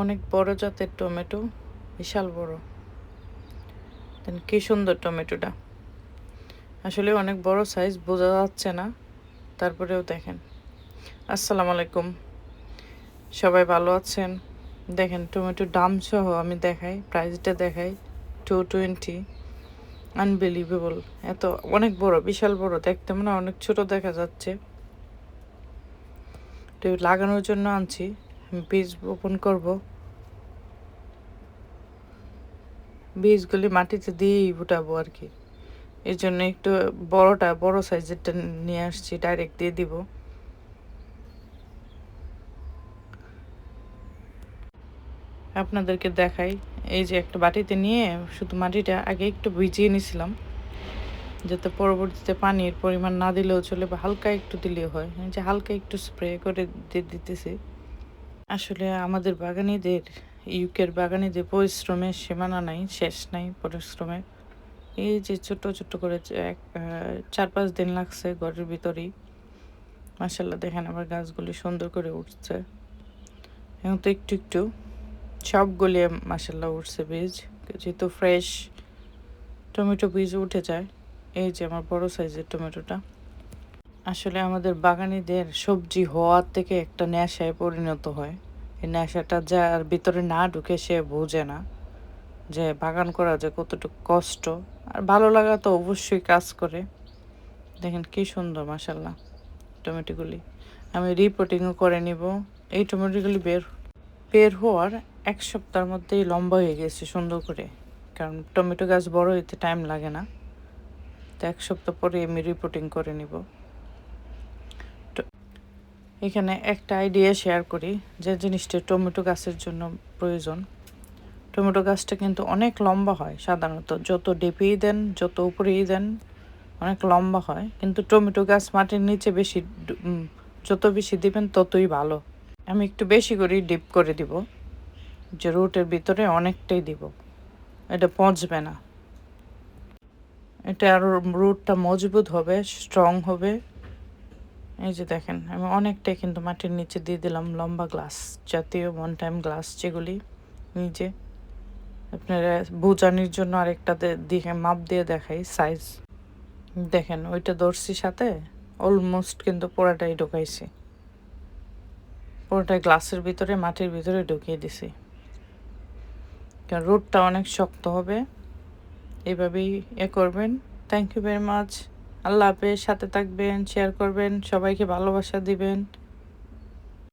অনেক বড় জাতের টমেটো, বিশাল বড়। দেন কি সুন্দর টমেটোটা, আসলে অনেক বড় সাইজ, বোঝা যাচ্ছে না, তারপরেও দেখেন। আসসালামু আলাইকুম, সবাই ভালো আছেন? দেখেন টমেটোর দাম সহ আমি দেখাই, প্রাইসটা দেখাই। 220, আনবিলিভেবল। এত অনেক বড়, বিশাল বড়, দেখতে মনে হয় অনেক ছোট দেখা যাচ্ছে। তো লাগানোর জন্য আনছি, বীজ বপন করব। বীজগুলি মাটিতে দিয়েই ফুটাবো আর কি। এই জন্য একটু বড় সাইজেরটা নিয়ে আসছি, ডাইরেক্ট দিয়ে দিব। আপনাদেরকে দেখাই। এই যে একটা বাটিতে নিয়ে শুধু মাটিটা আগে একটু ভিজিয়ে নিছিলাম, যাতে পরবর্তীতে পানির পরিমাণ না দিলেও চলে, বা হালকা একটু দিলেও হয়। এই যে হালকা একটু স্প্রে করে দিতেছি। আসলে আমাদের বাগানীদের, ইউকের বাগানীদের পরিশ্রমের সীমানা নাই, শেষ নাই পরিশ্রমের। এই যে ছোট ছোট করে 4-5 দিন লাগছে ঘরের ভিতরেই। মাশাল্লাহ দেখেন আমার গাছগুলি সুন্দর করে উঠছে। এখন তো একটু একটু সবগুলি মাশাল্লাহ উঠছে বীজ, যেহেতু ফ্রেশ টমেটো বীজ উঠে যায়। এই যে আমার বড় সাইজের টমেটোটা। আসলে আমাদের বাগানীদের সবজি হওয়ার থেকে একটা নেশায় পরিণত হয়। এই নেশাটা যার ভিতরে না ঢুকে সে বোঝে না যে বাগান করা যে কতটুকু কষ্ট। আর ভালো লাগা তো অবশ্যই কাজ করে। দেখেন কি সুন্দর মাশাল্লাহ টমেটোগুলি। আমি রিপোর্টিংও করে নিব। এই টমেটোগুলি বের বের হওয়ার 1 সপ্তাহের মধ্যেই লম্বা হয়ে গেছে সুন্দর করে, কারণ টমেটো গাছ বড় হইতে টাইম লাগে না। তো 1 সপ্তাহ পরে আমি রিপোর্টিং করে নিব। এখানে একটা আইডিয়া শেয়ার করি, যে জিনিসটা টমেটো গাছের জন্য প্রয়োজন। টমেটো গাছটা কিন্তু অনেক লম্বা হয় সাধারণত, যত ডেপেই দেন, যত উপরেই দেন, অনেক লম্বা হয়। কিন্তু টমেটো গাছ মাটির নিচে বেশি, যত বেশি দিবেন ততই ভালো। আমি একটু বেশি করেই ডিপ করে দিব, যে রুটের ভিতরে অনেকটাই দিব, এটা পচবে না। এটা আরও রুটটা মজবুত হবে, স্ট্রং হবে। এই যে দেখেন আমি অনেকটাই কিন্তু মাটির নিচে দিয়ে দিলাম, লম্বা গ্লাস জাতীয় 1 টাইম গ্লাস যেগুলি। নিচে আপনারা বোঝানির জন্য আরেকটা দিকে মাপ দিয়ে দেখাই সাইজ। দেখেন ওইটা ধরছি সাথে, অলমোস্ট কিন্তু পুরাটাই ঢুকাইছি, পুরোটাই গ্লাসের ভিতরে, মাটির ভিতরে ঢুকিয়ে দিছি, কারণ রুটটা অনেক শক্ত হবে। এইভাবেই করবেন। Thank you very much. Allah Hafiz. সাথে থাকবেন, শেয়ার করবেন, সবাইকে ভালোবাসা দিবেন।